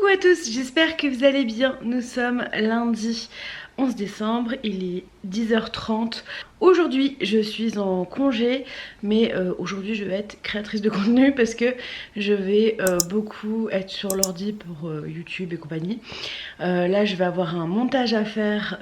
Coucou à tous, j'espère que vous allez bien. Nous sommes lundi 11 décembre, il est 10h30. Aujourd'hui je suis en congé, mais aujourd'hui je vais être créatrice de contenu parce que je vais beaucoup être sur l'ordi pour YouTube et compagnie. Là je vais avoir un montage à faire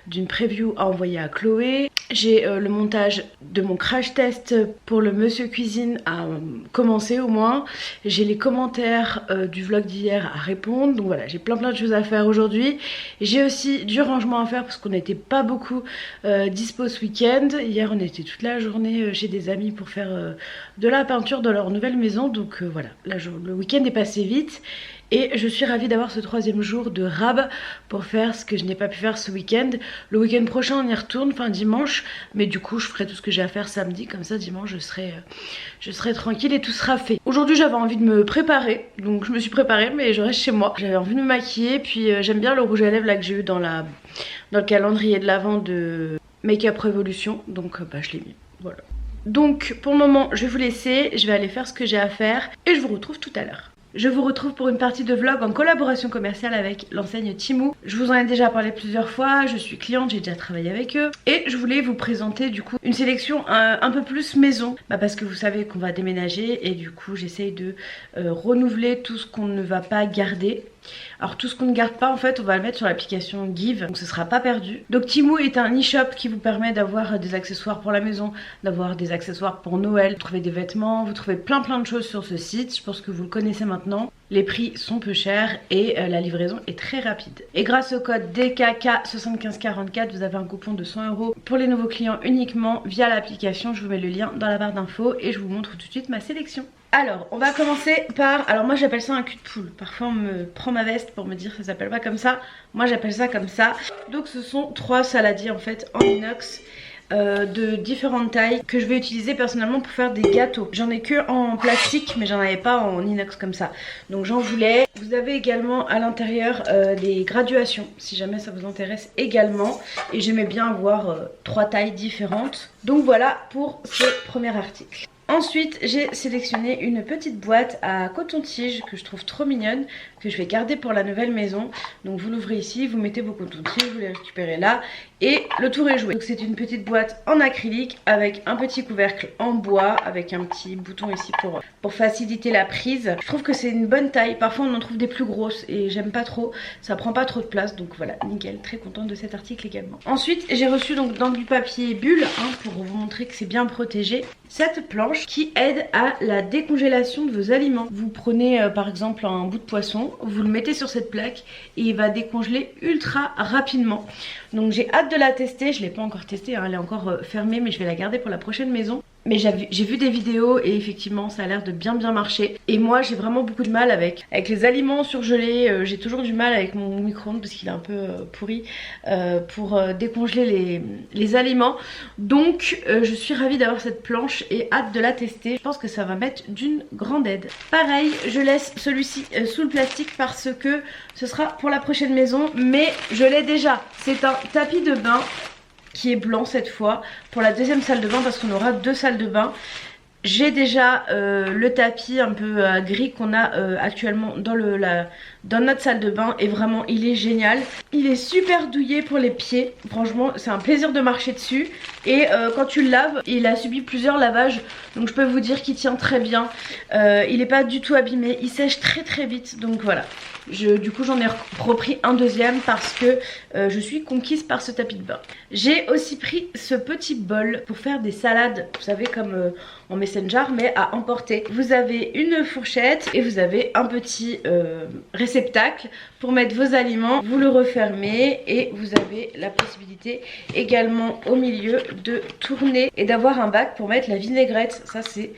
d'une preview à envoyer à Chloé. J'ai le montage de mon crash test pour le Monsieur Cuisine à commencer au moins. J'ai les commentaires du vlog d'hier à répondre. Donc voilà, j'ai plein de choses à faire aujourd'hui. J'ai aussi du rangement à faire parce qu'on n'était pas beaucoup dispo ce week-end. Hier on était toute la journée chez des amis pour faire de la peinture dans leur nouvelle maison. Donc voilà, là, le week-end est passé vite. Et je suis ravie d'avoir ce troisième jour de rab pour faire ce que je n'ai pas pu faire ce week-end. Le week-end prochain on y retourne, enfin dimanche. Mais du coup je ferai tout ce que j'ai à faire samedi. Comme ça dimanche je serai tranquille et tout sera fait. Aujourd'hui j'avais envie de me préparer. Donc je me suis préparée mais je reste chez moi. J'avais envie de me maquiller. Puis j'aime bien le rouge à lèvres là que j'ai eu dans le calendrier de l'avant de Make Up Revolution. Donc je l'ai mis. Voilà. Donc pour le moment je vais vous laisser. Je vais aller faire ce que j'ai à faire. Et je vous retrouve tout à l'heure. Je vous retrouve pour une partie de vlog en collaboration commerciale avec l'enseigne Temu. Je vous en ai déjà parlé plusieurs fois, je suis cliente, j'ai déjà travaillé avec eux. Et je voulais vous présenter du coup une sélection un peu plus maison. Parce que vous savez qu'on va déménager et du coup j'essaye de renouveler tout ce qu'on ne va pas garder. Alors tout ce qu'on ne garde pas en fait on va le mettre sur l'application Give, donc ce sera pas perdu. Donc Temu est un e-shop qui vous permet d'avoir des accessoires pour la maison, d'avoir des accessoires pour Noël, vous trouvez des vêtements, vous trouvez plein de choses sur ce site, je pense que vous le connaissez maintenant. Les prix sont peu chers et la livraison est très rapide. Et grâce au code DKK7544 vous avez un coupon de 100 € pour les nouveaux clients uniquement via l'application. Je vous mets le lien dans la barre d'infos et je vous montre tout de suite ma sélection. Alors on va commencer par, alors moi j'appelle ça un cul de poule. Parfois on me prend ma veste pour me dire que ça s'appelle pas comme ça. Moi j'appelle ça comme ça. Donc ce sont 3 saladiers en fait en inox de différentes tailles que je vais utiliser personnellement pour faire des gâteaux. J'en ai que en plastique mais j'en avais pas en inox comme ça. Donc j'en voulais. Vous avez également à l'intérieur des graduations si jamais ça vous intéresse également. Et j'aimais bien avoir 3 tailles différentes. Donc voilà pour ce premier article. Ensuite j'ai sélectionné une petite boîte à coton-tige que je trouve trop mignonne, que je vais garder pour la nouvelle maison. Donc vous l'ouvrez ici, vous mettez vos cotons-tiges, vous les récupérez là et le tour est joué. Donc c'est une petite boîte en acrylique avec un petit couvercle en bois avec un petit bouton ici pour faciliter la prise. Je trouve que c'est une bonne taille, parfois on en trouve des plus grosses et j'aime pas trop, ça prend pas trop de place. Donc voilà, nickel, très contente de cet article également. Ensuite j'ai reçu donc dans du papier bulle pour vous montrer que c'est bien protégé, cette planche qui aide à la décongélation de vos aliments. Vous prenez par exemple un bout de poisson, vous le mettez sur cette plaque et il va décongeler ultra rapidement. Donc j'ai hâte de la tester, je ne l'ai pas encore testée, hein, elle est encore fermée mais je vais la garder pour la prochaine maison. Mais j'ai vu des vidéos et effectivement ça a l'air de bien marcher. Et moi j'ai vraiment beaucoup de mal avec les aliments surgelés. J'ai toujours du mal avec mon micro-ondes parce qu'il est un peu pourri pour décongeler les aliments. Donc je suis ravie d'avoir cette planche et hâte de la tester. Je pense que ça va m'être d'une grande aide. Pareil, je laisse celui-ci sous le plastique parce que ce sera pour la prochaine maison. Mais je l'ai déjà. C'est un tapis de bain qui est blanc cette fois pour la deuxième salle de bain parce qu'on aura 2 salles de bain. J'ai déjà le tapis un peu gris qu'on a actuellement dans notre salle de bain et vraiment il est génial. Il est super douillet pour les pieds, franchement c'est un plaisir de marcher dessus. Et quand tu le laves, il a subi plusieurs lavages donc je peux vous dire qu'il tient très bien. Il n'est pas du tout abîmé, il sèche très vite donc voilà. Du coup j'en ai repris un deuxième parce que je suis conquise par ce tapis de bain. J'ai aussi pris ce petit bol pour faire des salades, vous savez comme en messenger mais à emporter. Vous avez une fourchette et vous avez un petit réceptacle pour mettre vos aliments. Vous le refermez et vous avez la possibilité également au milieu de tourner et d'avoir un bac pour mettre la vinaigrette. Ça c'est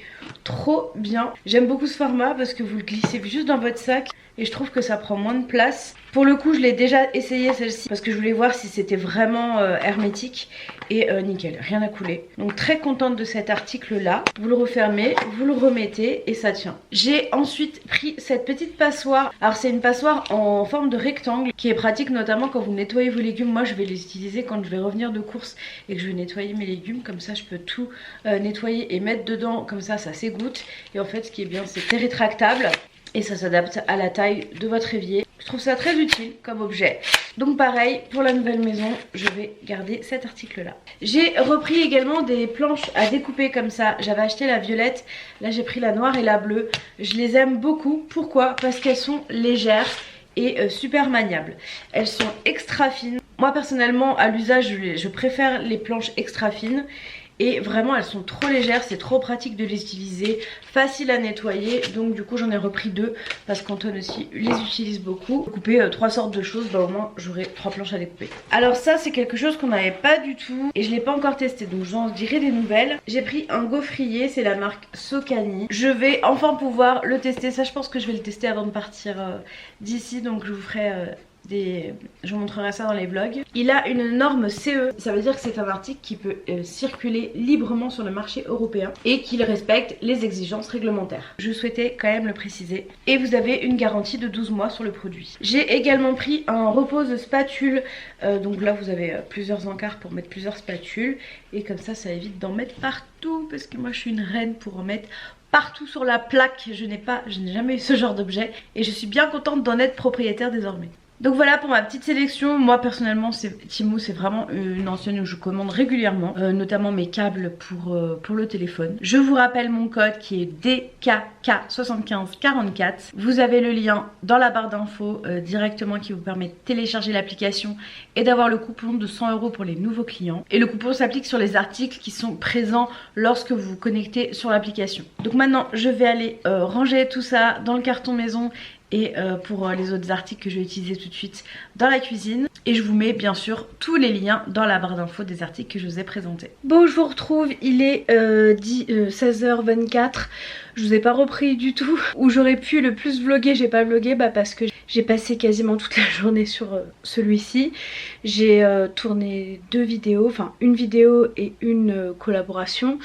trop bien. J'aime beaucoup ce format parce que vous le glissez juste dans votre sac et je trouve que ça prend moins de place. Pour le coup je l'ai déjà essayé celle-ci parce que je voulais voir si c'était vraiment hermétique et nickel, rien à couler. Donc très contente de cet article là. Vous le refermez, vous le remettez et ça tient. J'ai ensuite pris cette petite passoire. Alors c'est une passoire en forme de rectangle qui est pratique notamment quand vous nettoyez vos légumes. Moi je vais les utiliser quand je vais revenir de course et que je vais nettoyer mes légumes. Comme ça je peux tout nettoyer et mettre dedans, comme ça ça s'égoutte. Et en fait ce qui est bien c'est que c'est rétractable. et ça s'adapte à la taille de votre évier. Je trouve ça très utile comme objet. Donc pareil, pour la nouvelle maison, je vais garder cet article là. J'ai repris également des planches à découper comme ça. J'avais acheté la violette, là j'ai pris la noire et la bleue. Je les aime beaucoup. Pourquoi? Parce qu'elles sont légères et super maniables. Elles sont extra fines. Moi personnellement à l'usage je préfère les planches extra fines. Et vraiment elles sont trop légères, c'est trop pratique de les utiliser, facile à nettoyer. Donc du coup j'en ai repris 2 parce qu'Antoine aussi les utilise beaucoup. Couper 3 sortes de choses, bah au moins j'aurai 3 planches à découper. Alors ça c'est quelque chose qu'on n'avait pas du tout et je l'ai pas encore testé, donc je vous en dirai des nouvelles. J'ai pris un gaufrier, c'est la marque Socani. Je vais enfin pouvoir le tester, ça je pense que je vais le tester avant de partir d'ici, donc je vous ferai... je vous montrerai ça dans les vlogs. Il a une norme CE, ça veut dire que c'est un article qui peut circuler librement sur le marché européen et qu'il respecte les exigences réglementaires. Je souhaitais quand même le préciser. Et vous avez une garantie de 12 mois sur le produit. J'ai également pris un repose spatule, donc là vous avez plusieurs encarts pour mettre plusieurs spatules et comme ça évite d'en mettre partout parce que moi je suis une reine pour en mettre partout sur la plaque. Je n'ai jamais eu ce genre d'objet et je suis bien contente d'en être propriétaire désormais. Donc voilà pour ma petite sélection. Moi personnellement Temu c'est vraiment une enseigne où je commande régulièrement, notamment mes câbles pour le téléphone. Je vous rappelle mon code qui est DKK7544. Vous avez le lien dans la barre d'infos directement qui vous permet de télécharger l'application et d'avoir le coupon de 100 € pour les nouveaux clients. Et le coupon s'applique sur les articles qui sont présents lorsque vous vous connectez sur l'application. Donc maintenant je vais aller ranger tout ça dans le carton maison et pour les autres articles que je vais utiliser tout de suite dans la cuisine. Et je vous mets bien sûr tous les liens dans la barre d'infos des articles que je vous ai présentés. Bon, je vous retrouve, il est 16h24. Je vous ai pas repris du tout. Où j'aurais pu le plus vlogger, j'ai pas vlogué parce que j'ai passé quasiment toute la journée sur celui-ci. J'ai tourné 2 vidéos, enfin une vidéo et une collaboration.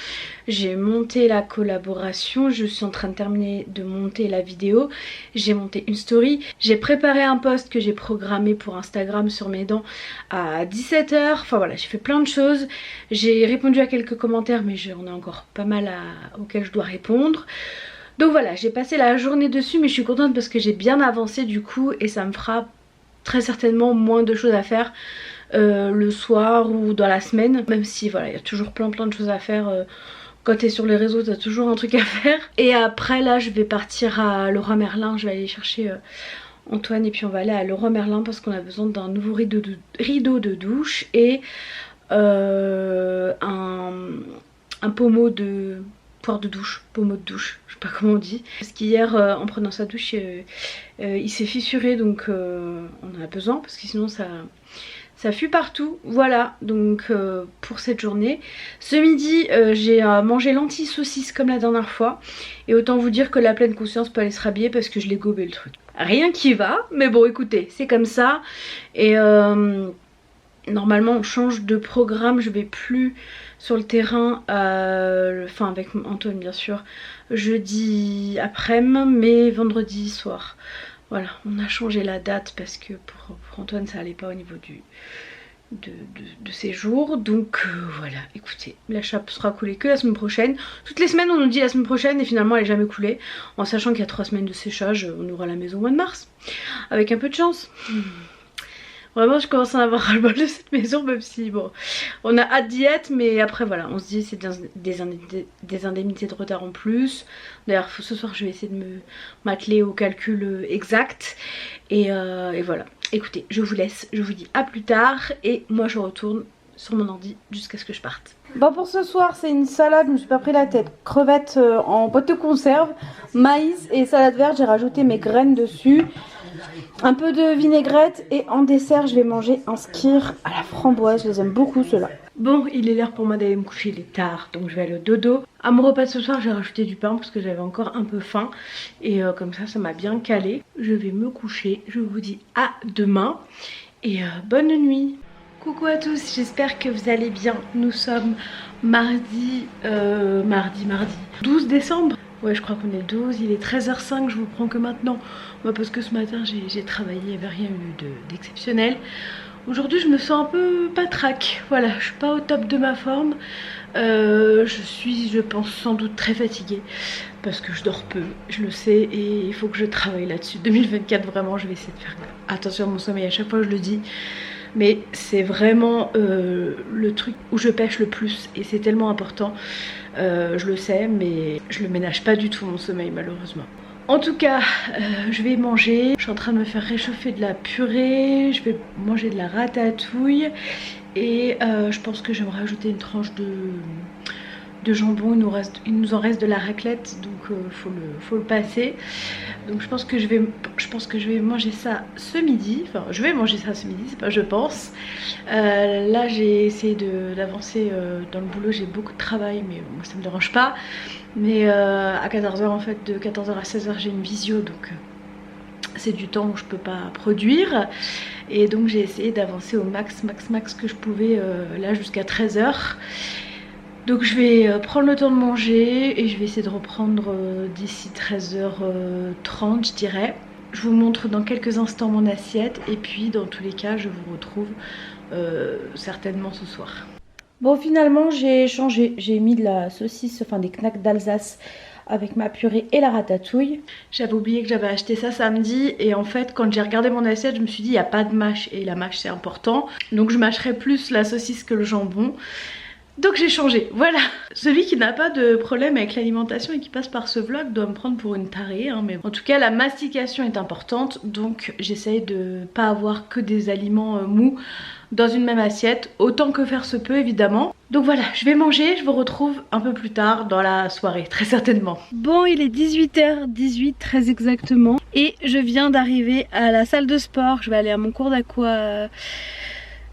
J'ai monté la collaboration, je suis en train de terminer de monter la vidéo. J'ai monté une story, j'ai préparé un post que j'ai programmé pour Instagram sur mes dents à 17 h. Enfin voilà, j'ai fait plein de choses. J'ai répondu à quelques commentaires mais j'en ai encore pas mal auxquels je dois répondre. Donc voilà, j'ai passé la journée dessus mais je suis contente parce que j'ai bien avancé du coup et ça me fera très certainement moins de choses à faire le soir ou dans la semaine. Même si voilà, il y a toujours plein de choses à faire. Quand t'es sur les réseaux t'as toujours un truc à faire. Et après là je vais partir à Leroy Merlin, je vais aller chercher Antoine et puis on va aller à Leroy Merlin parce qu'on a besoin d'un nouveau rideau de douche et un pommeau de... pommeau de douche, je sais pas comment on dit. Parce qu'hier en prenant sa douche il s'est fissuré donc on en a besoin parce que sinon ça fuit partout. Voilà donc pour cette journée. Ce midi j'ai mangé lentilles saucisses comme la dernière fois. Et autant vous dire que la pleine conscience peut aller se rhabiller parce que je l'ai gobé le truc. Rien qui va, mais bon écoutez, c'est comme ça. Et normalement on change de programme, je vais plus sur le terrain, enfin avec Antoine bien sûr, jeudi après-midi mais vendredi soir. Voilà, on a changé la date parce que pour Antoine ça allait pas au niveau de ses jours. Donc voilà, écoutez, la chape sera coulée que la semaine prochaine. Toutes les semaines on nous dit la semaine prochaine et finalement elle est jamais coulée. En sachant qu'il y a 3 semaines de séchage, on aura la maison au mois de mars. Avec un peu de chance. Vraiment je commence à avoir ras-le-bol de cette maison même si bon on a hâte d'y être mais après voilà on se dit c'est des indemnités de retard en plus. D'ailleurs ce soir je vais essayer de m'atteler au calcul exact et voilà. Écoutez je vous laisse, je vous dis à plus tard et moi je retourne sur mon ordi jusqu'à ce que je parte. Bon pour ce soir c'est une salade, je me suis pas pris la tête. Crevettes en boîte de conserve, maïs et salade verte, j'ai rajouté mes graines dessus. Un peu de vinaigrette et en dessert je vais manger un skyr à la framboise, je les aime beaucoup ceux-là. Bon il est l'heure pour moi d'aller me coucher, il est tard donc je vais aller au dodo. À mon repas de ce soir j'ai rajouté du pain parce que j'avais encore un peu faim et comme ça m'a bien calé. Je vais me coucher, je vous dis à demain et bonne nuit. Coucou à tous, j'espère que vous allez bien. Nous sommes mardi 12 décembre. Ouais je crois qu'on est le 12, il est 13h05, je vous prends que maintenant. Parce que ce matin j'ai travaillé, il n'y avait rien eu d'exceptionnel. Aujourd'hui je me sens un peu patraque, voilà, je suis pas au top de ma forme. Je suis, je pense, sans doute très fatiguée parce que je dors peu, je le sais, et il faut que je travaille là-dessus. 2024, vraiment, je vais essayer de faire attention à mon sommeil, à chaque fois je le dis. Mais c'est vraiment le truc où je pêche le plus et c'est tellement important. Je le sais, mais je le ménage pas du tout mon sommeil, malheureusement. En tout cas, je vais manger. Je suis en train de me faire réchauffer de la purée. Je vais manger de la ratatouille. Et je pense que je vais me rajouter une tranche de jambon. Il nous en reste de la raclette, donc faut le passer. Donc je pense que je vais manger ça ce midi. Enfin, je vais manger ça ce midi, c'est pas je pense. Là j'ai essayé d'avancer dans le boulot, j'ai beaucoup de travail, mais moi ça me dérange pas. Mais à 14h en fait, de 14h à 16h j'ai une visio, donc c'est du temps où je peux pas produire. Et donc j'ai essayé d'avancer au max que je pouvais là jusqu'à 13h. Donc je vais prendre le temps de manger et je vais essayer de reprendre d'ici 13h30 je dirais. Je vous montre dans quelques instants mon assiette et puis dans tous les cas je vous retrouve certainement ce soir. Bon, finalement j'ai changé, j'ai mis de la saucisse, enfin des knacks d'Alsace avec ma purée et la ratatouille. J'avais oublié que j'avais acheté ça samedi et en fait quand j'ai regardé mon assiette je me suis dit il n'y a pas de mâche et la mâche c'est important. Donc je mâcherai plus la saucisse que le jambon. Donc j'ai changé, voilà. Celui qui n'a pas de problème avec l'alimentation et qui passe par ce vlog doit me prendre pour une tarée, hein, mais en tout cas la mastication est importante, donc j'essaye de pas avoir que des aliments mous dans une même assiette, autant que faire se peut évidemment. Donc voilà, je vais manger, je vous retrouve un peu plus tard dans la soirée, très certainement. Bon, il est 18h18 très exactement, et je viens d'arriver à la salle de sport. Je vais aller à mon cours d'aqua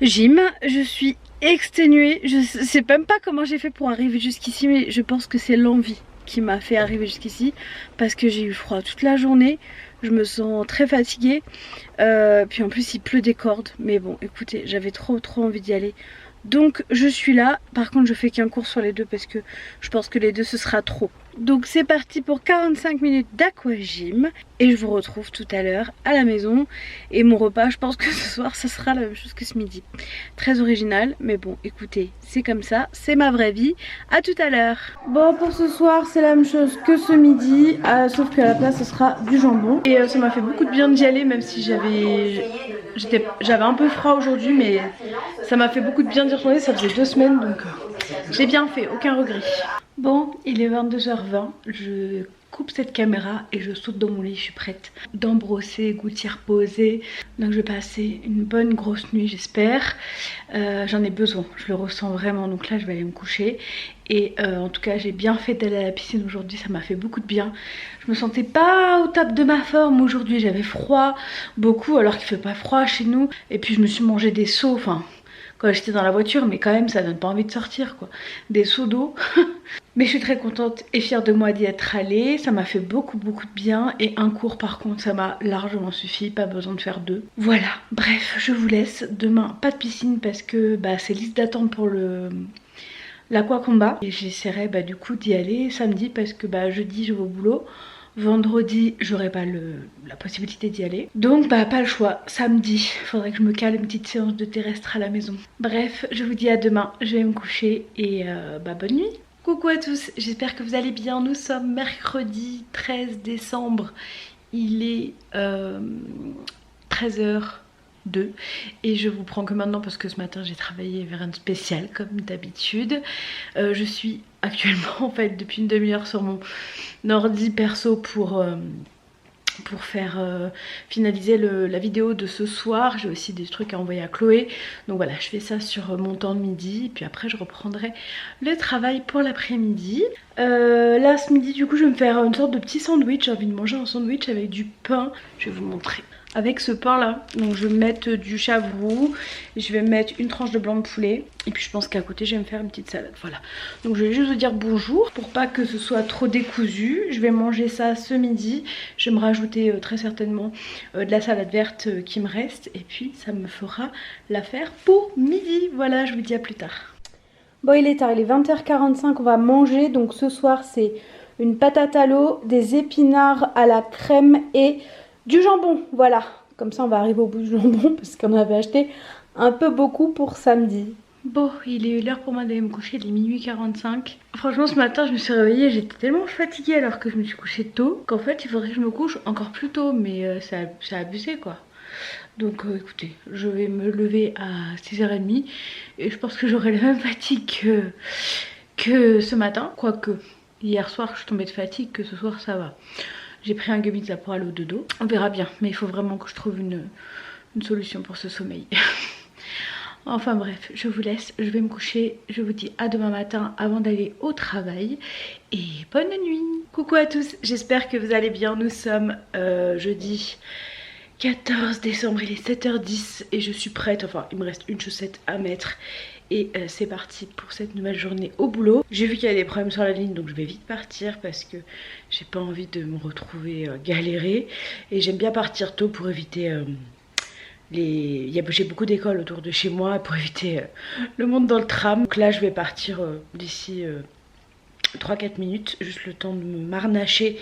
gym. Je suis exténuée, je sais même pas comment j'ai fait pour arriver jusqu'ici, mais je pense que c'est l'envie qui m'a fait arriver jusqu'ici parce que j'ai eu froid toute la journée, je me sens très fatiguée, puis en plus il pleut des cordes, mais bon écoutez, j'avais trop envie d'y aller, donc je suis là. Par contre je fais qu'un cours sur les deux parce que je pense que les deux ce sera trop. Donc c'est parti pour 45 minutes d'aquagym et je vous retrouve tout à l'heure à la maison. Et mon repas, je pense que ce soir ça sera la même chose que ce midi. Très original, mais bon écoutez, c'est comme ça, c'est ma vraie vie. À tout à l'heure. Bon, pour ce soir c'est la même chose que ce midi, sauf qu'à la place ce sera du jambon. Et ça m'a fait beaucoup de bien d'y aller, même si j'avais un peu froid aujourd'hui, mais ça m'a fait beaucoup de bien d'y retourner. Ça faisait 2 semaines, donc j'ai bien fait, aucun regret. Bon, il est 22h20, je coupe cette caméra et je saute dans mon lit, je suis prête. Dents brossées, gouttières posées. Donc je vais passer une bonne grosse nuit j'espère. J'en ai besoin, je le ressens vraiment, donc là je vais aller me coucher. Et en tout cas j'ai bien fait d'aller à la piscine aujourd'hui, ça m'a fait beaucoup de bien. Je me sentais pas au top de ma forme aujourd'hui, j'avais froid beaucoup alors qu'il fait pas froid chez nous. Et puis je me suis mangé des seaux, enfin quand j'étais dans la voiture, mais quand même ça donne pas envie de sortir quoi. Des seaux d'eau. Mais je suis très contente et fière de moi d'y être allée. Ça m'a fait beaucoup de bien. Et un cours par contre ça m'a largement suffi, pas besoin de faire 2. Voilà, bref, je vous laisse. Demain pas de piscine parce que c'est liste d'attente pour l'aquacombat. Et j'essaierai du coup d'y aller samedi parce que jeudi je vais au boulot. Vendredi, j'aurai pas la possibilité d'y aller. Donc pas le choix. Samedi, faudrait que je me cale une petite séance de terrestre à la maison. Bref, je vous dis à demain. Je vais me coucher et bonne nuit. Coucou à tous, j'espère que vous allez bien. Nous sommes mercredi 13 décembre. Il est 13h02 et je vous prends que maintenant parce que ce matin j'ai travaillé vers un spécial comme d'habitude. Je suis actuellement en fait depuis une demi-heure sur mon ordi perso pour faire finaliser la vidéo de ce soir. J'ai aussi des trucs à envoyer à Chloé, donc voilà, je fais ça sur mon temps de midi, puis après je reprendrai le travail pour l'après-midi. Là ce midi du coup je vais me faire une sorte de petit sandwich. J'ai envie de manger un sandwich avec du pain, je vais vous montrer. Avec ce pain là, donc je vais mettre du chavroux, je vais mettre une tranche de blanc de poulet et puis je pense qu'à côté je vais me faire une petite salade, voilà. Donc je vais juste vous dire bonjour pour pas que ce soit trop décousu. Je vais manger ça ce midi, je vais me rajouter très certainement de la salade verte qui me reste et puis ça me fera l'affaire pour midi. Voilà, je vous dis à plus tard. Bon, il est tard, il est 20h45, on va manger. Donc ce soir c'est une patate à l'eau, des épinards à la crème et du jambon, voilà. Comme ça on va arriver au bout du jambon parce qu'on avait acheté un peu beaucoup pour samedi. Bon, il est l'heure pour moi d'aller me coucher, il est minuit 45. Franchement, ce matin, je me suis réveillée, j'étais tellement fatiguée alors que je me suis couchée tôt qu'en fait, il faudrait que je me couche encore plus tôt, mais c'est abusé quoi. Donc écoutez, je vais me lever à 6h30 et je pense que j'aurai la même fatigue que ce matin. Quoique, hier soir, je suis tombée de fatigue, que ce soir, ça va. J'ai pris un gummy là pour aller au dodo. On verra bien, mais il faut vraiment que je trouve une solution pour ce sommeil. Enfin bref, je vous laisse, je vais me coucher. Je vous dis à demain matin avant d'aller au travail. Et bonne nuit. Coucou à tous, j'espère que vous allez bien. Nous sommes jeudi 14 décembre, il est 7h10 et je suis prête. Enfin, il me reste une chaussette à mettre. Et c'est parti pour cette nouvelle journée au boulot. J'ai vu qu'il y a des problèmes sur la ligne, donc je vais vite partir parce que j'ai pas envie de me retrouver galérer. Et j'aime bien partir tôt pour éviter... J'ai beaucoup d'écoles autour de chez moi pour éviter le monde dans le tram. Donc là je vais partir d'ici 3-4 minutes, juste le temps de me marnacher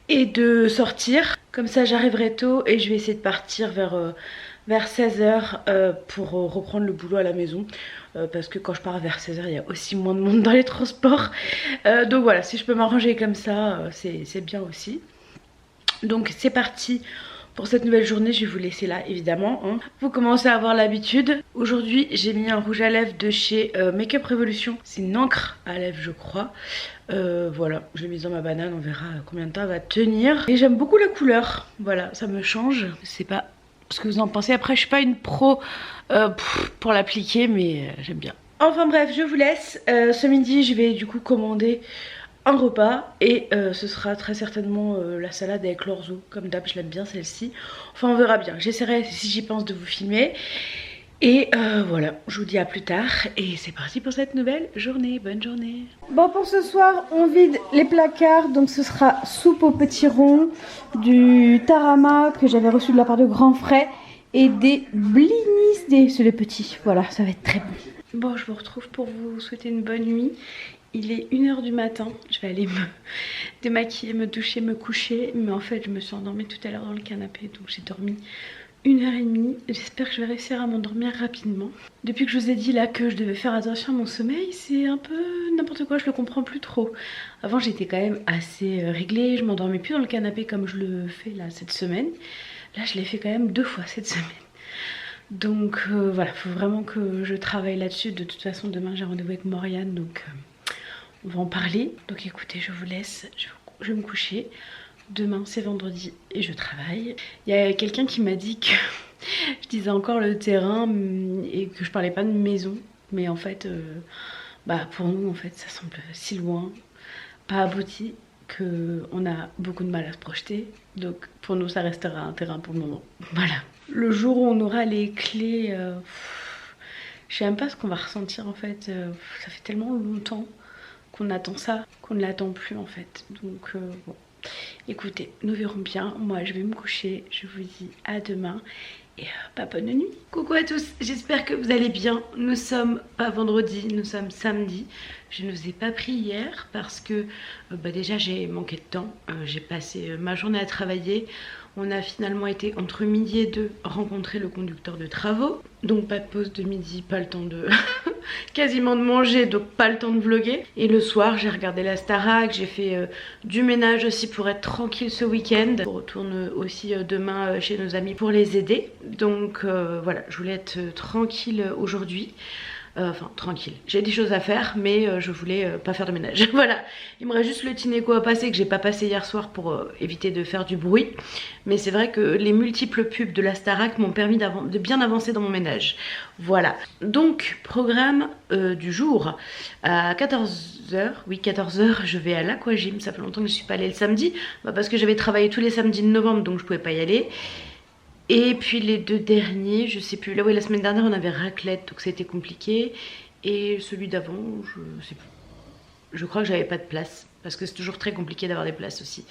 et de sortir. Comme ça j'arriverai tôt et je vais essayer de partir vers 16h pour reprendre le boulot à la maison. Parce que quand je pars vers 16h il y a aussi moins de monde dans les transports. Donc voilà, si je peux m'arranger comme ça c'est bien aussi. Donc c'est parti pour cette nouvelle journée. Je vais vous laisser là évidemment hein. Vous commencez à avoir l'habitude. Aujourd'hui j'ai mis un rouge à lèvres de chez Make Up Revolution. C'est une encre à lèvres je crois. Voilà, je l'ai mise dans ma banane, on verra combien de temps elle va tenir. Et j'aime beaucoup la couleur, voilà, ça me change. Je sais pas ce que vous en pensez. Après je suis pas une pro pour l'appliquer mais j'aime bien. Enfin bref, je vous laisse. Ce midi je vais du coup commander un repas et ce sera très certainement la salade avec l'orzo, comme d'hab, je l'aime bien celle-ci. Enfin on verra bien, j'essaierai si j'y pense de vous filmer. Et voilà, je vous dis à plus tard et c'est parti pour cette nouvelle journée. Bonne journée. Bon, pour ce soir, on vide les placards. Donc ce sera soupe aux petits ronds, du tarama que j'avais reçu de la part de Grand Frais et des blinis, c'est les petits. Voilà, ça va être très bon. Bon, je vous retrouve pour vous souhaiter une bonne nuit. Il est 1h du matin, je vais aller me démaquiller, me doucher, me coucher. Mais en fait je me suis endormie tout à l'heure dans le canapé, donc j'ai dormi 1h30. J'espère que je vais réussir à m'endormir rapidement. Depuis que je vous ai dit là que je devais faire attention à mon sommeil, c'est un peu n'importe quoi, je le comprends plus trop. Avant j'étais quand même assez réglée, je m'endormais plus dans le canapé comme je le fais là cette semaine. Là je l'ai fait quand même 2 fois cette semaine. Donc voilà, faut vraiment que je travaille là-dessus. De toute façon demain j'ai rendez-vous avec Morgane, donc... on va en parler. Donc écoutez, je vous laisse, je vais me coucher. Demain c'est vendredi et je travaille. Il y a quelqu'un qui m'a dit que je disais encore le terrain et que je parlais pas de maison. Mais en fait, pour nous en fait ça semble si loin, pas abouti, qu'on a beaucoup de mal à se projeter. Donc pour nous ça restera un terrain pour le moment. Voilà. Le jour où on aura les clés, je sais même pas ce qu'on va ressentir en fait. Ça fait tellement longtemps qu'on attend ça, qu'on ne l'attend plus en fait. Donc bon, écoutez, nous verrons bien. Moi je vais me coucher, je vous dis à demain et bonne nuit. Coucou à tous, j'espère que vous allez bien. Nous sommes pas vendredi, nous sommes samedi. Je ne vous ai pas pris hier parce que déjà j'ai manqué de temps. J'ai passé ma journée à travailler. On a finalement été entre midi et 2 rencontrer le conducteur de travaux. Donc pas de pause de midi, pas le temps de quasiment de manger, donc pas le temps de vlogger. Et le soir j'ai regardé la Starac, j'ai fait du ménage aussi pour être tranquille ce week-end. On retourne aussi demain chez nos amis pour les aider. Donc voilà, je voulais être tranquille aujourd'hui. Enfin tranquille, j'ai des choses à faire mais je voulais pas faire de ménage. Voilà, il me reste juste le Tineco à passer que j'ai pas passé hier soir pour éviter de faire du bruit. Mais c'est vrai que les multiples pubs de la Starac m'ont permis de bien avancer dans mon ménage. Voilà, donc programme du jour à 14h, oui 14h je vais à l'Aquagym. Ça fait longtemps que je suis pas allée le samedi, parce que j'avais travaillé tous les samedis de novembre donc je pouvais pas y aller. Et puis les 2 derniers, je sais plus, là oui la semaine dernière on avait raclette donc c'était compliqué. Et celui d'avant, je sais plus. Je crois que j'avais pas de place parce que c'est toujours très compliqué d'avoir des places aussi.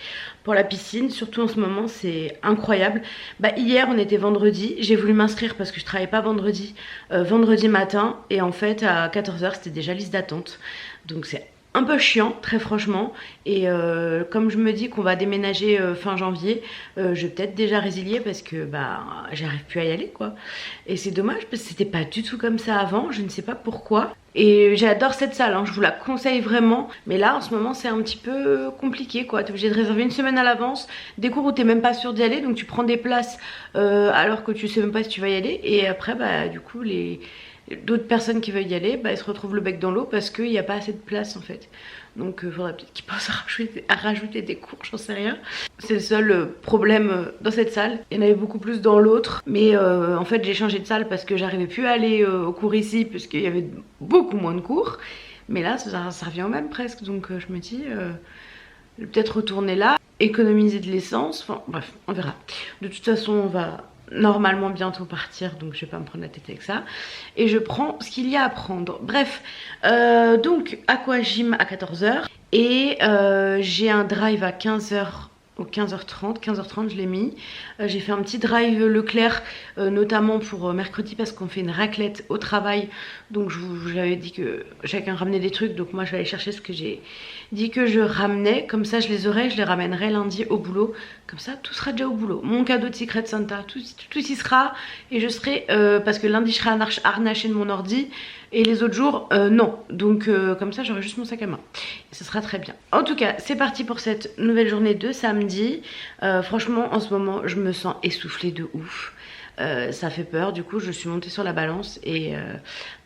Pour la piscine, surtout en ce moment c'est incroyable. Hier on était vendredi, j'ai voulu m'inscrire parce que je travaillais pas vendredi, vendredi matin. Et en fait à 14h c'était déjà liste d'attente. Donc c'est un peu chiant, très franchement. Et comme je me dis qu'on va déménager fin janvier, je vais peut-être déjà résilier parce que bah j'arrive plus à y aller quoi. Et c'est dommage parce que c'était pas du tout comme ça avant, je ne sais pas pourquoi. Et j'adore cette salle, hein, je vous la conseille vraiment. Mais là en ce moment c'est un petit peu compliqué quoi. T'es obligé de réserver une semaine à l'avance, des cours où t'es même pas sûr d'y aller, donc tu prends des places alors que tu sais même pas si tu vas y aller. Et après bah du coup d'autres personnes qui veulent y aller, bah, elles se retrouvent le bec dans l'eau parce qu'il n'y a pas assez de place en fait. Donc il faudrait peut-être qu'ils pensent à rajouter des cours, j'en sais rien. C'est le seul problème dans cette salle. Il y en avait beaucoup plus dans l'autre. Mais en fait j'ai changé de salle parce que j'arrivais plus à aller au cours ici parce qu'il y avait beaucoup moins de cours. Mais là ça revient au même presque. Donc je me dis, je vais peut-être retourner là, économiser de l'essence. Enfin bref, on verra. De toute façon on va normalement bientôt partir, donc je vais pas me prendre la tête avec ça. Et je prends ce qu'il y a à prendre. Bref, donc aquagym à 14 h et j'ai un drive à 15 h ou 15 h 30. 15 h 30 je l'ai mis. J'ai fait un petit drive Leclerc, notamment pour mercredi parce qu'on fait une raclette au travail. Donc j'avais dit que chacun ramenait des trucs, donc moi je vais aller chercher ce que j'ai dit que je ramenais. Comme ça je les aurai, je les ramènerai lundi au boulot. Comme ça tout sera déjà au boulot. Mon cadeau de Secret Santa, tout y sera. Et je serai, parce que lundi je serai harnachée de mon ordi. Et les autres jours, non. Donc comme ça j'aurai juste mon sac à main. Et ce sera très bien. En tout cas, c'est parti pour cette nouvelle journée de samedi. Franchement, en ce moment, je me sens essoufflée de ouf. Ça fait peur, du coup je suis montée sur la balance et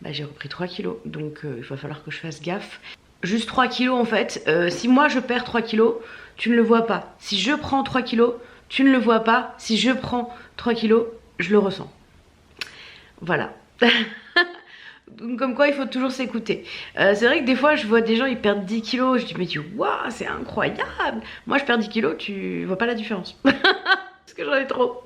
bah, j'ai repris 3 kilos. Donc il va falloir que je fasse gaffe. Juste 3 kilos en fait. Si moi je perds 3 kilos, tu ne le vois pas. Si je prends 3 kilos, tu ne le vois pas. Si je prends 3 kilos, je le ressens. Voilà. Donc comme quoi il faut toujours s'écouter. C'est vrai que des fois je vois des gens ils perdent 10 kilos. Je dis mais waouh c'est incroyable. Moi je perds 10 kilos, tu vois pas la différence. Parce que j'en ai trop.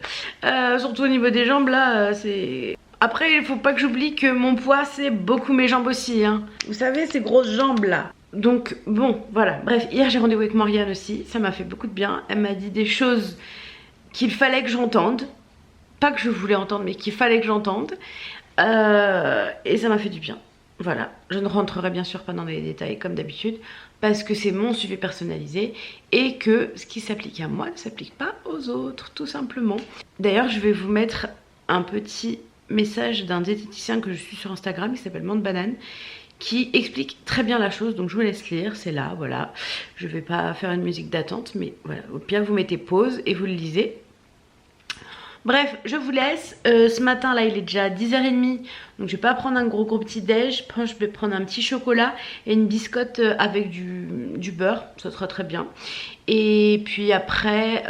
Surtout au niveau des jambes là c'est... Après il faut pas que j'oublie que mon poids c'est beaucoup mes jambes aussi hein. Vous savez ces grosses jambes là. Donc bon voilà. Bref hier j'ai rendez-vous avec Morgane aussi. Ça m'a fait beaucoup de bien. Elle m'a dit des choses qu'il fallait que j'entende. Pas que je voulais entendre mais qu'il fallait que j'entende. Et ça m'a fait du bien. Voilà, je ne rentrerai bien sûr pas dans les détails comme d'habitude parce que c'est mon suivi personnalisé et que ce qui s'applique à moi ne s'applique pas aux autres tout simplement. D'ailleurs je vais vous mettre un petit message d'un diététicien que je suis sur Instagram qui s'appelle Mande Banane qui explique très bien la chose, donc je vous laisse lire, c'est là, voilà. Je vais pas faire une musique d'attente mais voilà, au pire vous mettez pause et vous le lisez. Bref, je vous laisse. Ce matin là il est déjà 10 h 30. Donc je vais pas prendre un gros petit déj. Je vais prendre un petit chocolat et une biscotte avec du beurre. Ça sera très bien. Et puis après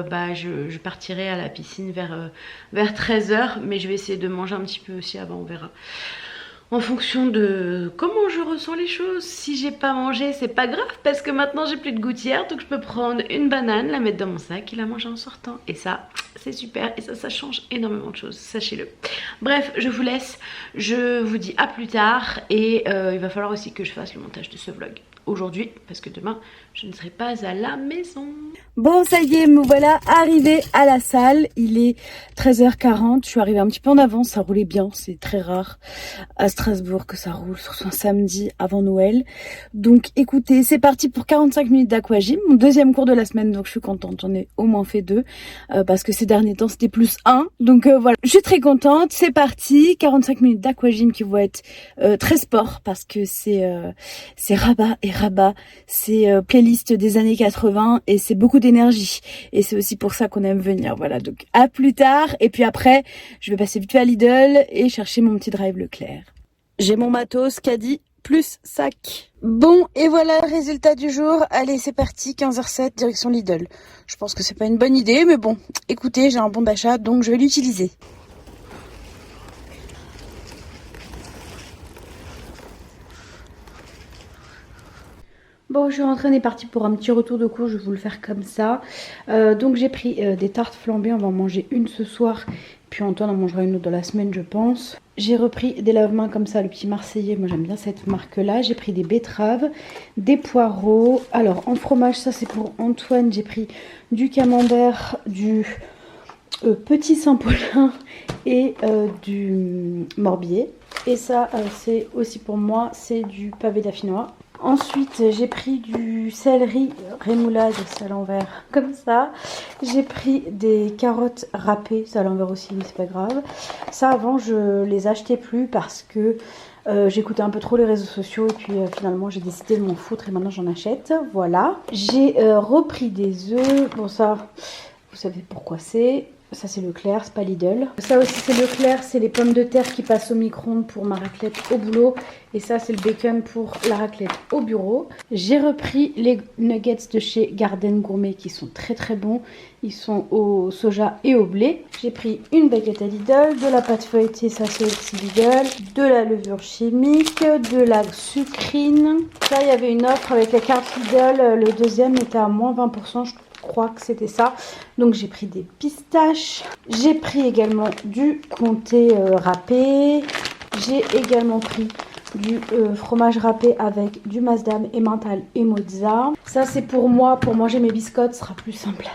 bah, je partirai à la piscine vers 13 h. Mais je vais essayer de manger un petit peu aussi avant, on verra. En fonction de comment je ressens les choses. Si j'ai pas mangé, c'est pas grave parce que maintenant j'ai plus de gouttière. Donc je peux prendre une banane, la mettre dans mon sac et la manger en sortant. Et ça, c'est super. Et ça change énormément de choses, sachez-le. Bref, je vous laisse. Je vous dis à plus tard. Et il va falloir aussi que je fasse le montage de ce vlog aujourd'hui parce que demain je ne serai pas à la maison. Bon ça y est, me voilà arrivée à la salle, il est 13 h 40, je suis arrivée un petit peu en avance, ça roulait bien, c'est très rare à Strasbourg que ça roule sur un samedi avant Noël. Donc écoutez, c'est parti pour 45 minutes d'aquagym, mon deuxième cours de la semaine, donc je suis contente, j'en ai au moins fait 2 parce que ces derniers temps c'était plus 1, donc voilà, je suis très contente, c'est parti, 45 minutes d'aquagym qui vont être très sport parce que c'est rabat et rabat, c'est playlist des années 80 et c'est beaucoup d'énergie et c'est aussi pour ça qu'on aime venir. Voilà, donc à plus tard. Et puis après je vais passer vite fait à Lidl et chercher mon petit drive Leclerc. J'ai mon matos caddie plus sac. Bon et voilà le résultat du jour. Allez c'est parti, 15 h 07 direction Lidl. Je pense que c'est pas une bonne idée mais bon écoutez j'ai un bon d'achat donc je vais l'utiliser. Bon, je suis rentrée, on est parti pour un petit retour de cours, je vais vous le faire comme ça. Donc j'ai pris des tartes flambées, on va en manger une ce soir, puis Antoine en mangera une autre dans la semaine je pense. J'ai repris des lave-mains comme ça, le petit marseillais, moi j'aime bien cette marque-là. J'ai pris des betteraves, des poireaux. Alors en fromage, ça c'est pour Antoine, j'ai pris du camembert, du petit Saint-Paulin et du morbier. Et ça, c'est aussi pour moi, c'est du pavé d'affinois. Ensuite, j'ai pris du céleri rémoulade, c'est à l'envers, comme ça. J'ai pris des carottes râpées, c'est à l'envers aussi, mais c'est pas grave. Ça, avant, je les achetais plus parce que j'écoutais un peu trop les réseaux sociaux et puis finalement, j'ai décidé de m'en foutre et maintenant, j'en achète. Voilà. J'ai repris des œufs. Bon, ça, vous savez pourquoi c'est. Ça c'est Leclerc, c'est pas Lidl. Ça aussi c'est Leclerc, c'est les pommes de terre qui passent au micro-ondes pour ma raclette au boulot. Et ça c'est le bacon pour la raclette au bureau. J'ai repris les nuggets de chez Garden Gourmet qui sont très très bons. Ils sont au soja et au blé. J'ai pris une baguette à Lidl, de la pâte feuilletée, ça c'est aussi Lidl, de la levure chimique, de la sucrine. Ça il y avait une offre avec la carte Lidl, le deuxième était à moins 20%, je crois que c'était ça. Donc j'ai pris des pistaches. J'ai pris également du comté râpé. J'ai également pris du fromage râpé avec du masdam, emmental et mozza. Ça c'est pour moi, pour manger mes biscottes, ce sera plus simple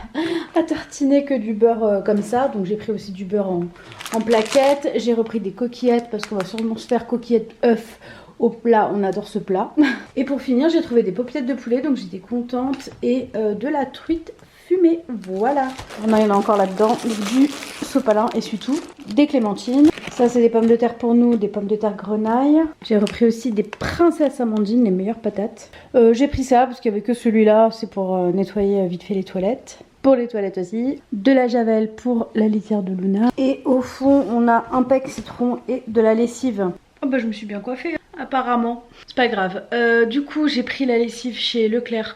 à tartiner que du beurre comme ça. Donc j'ai pris aussi du beurre en plaquettes. J'ai repris des coquillettes parce qu'on va sûrement se faire coquillettes œufs au plat, on adore ce plat. Et pour finir, j'ai trouvé des paupiètes de poulet, donc j'étais contente. Et de la truite fumée, voilà. Il y en a encore là-dedans, du sopalin, essuie-tout, des clémentines. Ça, c'est des pommes de terre pour nous, des pommes de terre grenaille. J'ai repris aussi des princesses amandines, les meilleures patates. J'ai pris ça parce qu'il n'y avait que celui-là, c'est pour nettoyer vite fait les toilettes. Pour les toilettes aussi. De la javel pour la litière de Luna. Et au fond, on a un pack citron et de la lessive. Oh bah je me suis bien coiffée apparemment. C'est pas grave. Du coup j'ai pris la lessive chez Leclerc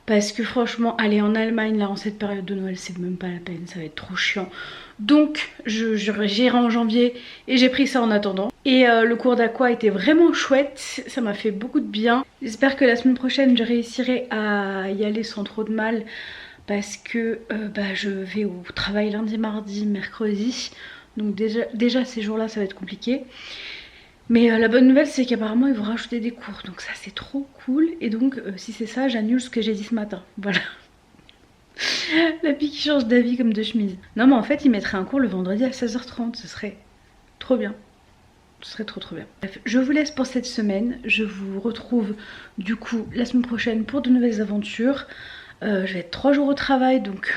parce que franchement aller en Allemagne là en cette période de Noël c'est même pas la peine, ça va être trop chiant. Donc j'irai en janvier et j'ai pris ça en attendant. Et le cours d'aqua était vraiment chouette, ça m'a fait beaucoup de bien. J'espère que la semaine prochaine je réussirai à y aller sans trop de mal. Parce que je vais au travail lundi, mardi, mercredi. Donc déjà ces jours-là ça va être compliqué. Mais la bonne nouvelle c'est qu'apparemment ils vont rajouter des cours, donc ça c'est trop cool. Et donc si c'est ça, j'annule ce que j'ai dit ce matin, voilà. La fille qui change d'avis comme de chemise. Non mais en fait ils mettraient un cours le vendredi à 16h30, ce serait trop bien. Ce serait trop bien. Bref, je vous laisse pour cette semaine, je vous retrouve du coup la semaine prochaine pour de nouvelles aventures. Je vais être 3 jours au travail donc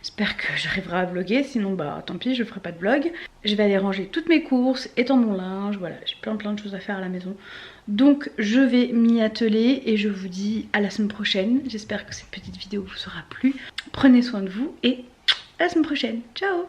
j'espère que j'arriverai à vlogger, sinon bah tant pis je ferai pas de vlog. Je vais aller ranger toutes mes courses, étendre mon linge, voilà j'ai plein de choses à faire à la maison. Donc je vais m'y atteler et je vous dis à la semaine prochaine. J'espère que cette petite vidéo vous aura plu. Prenez soin de vous et à la semaine prochaine. Ciao.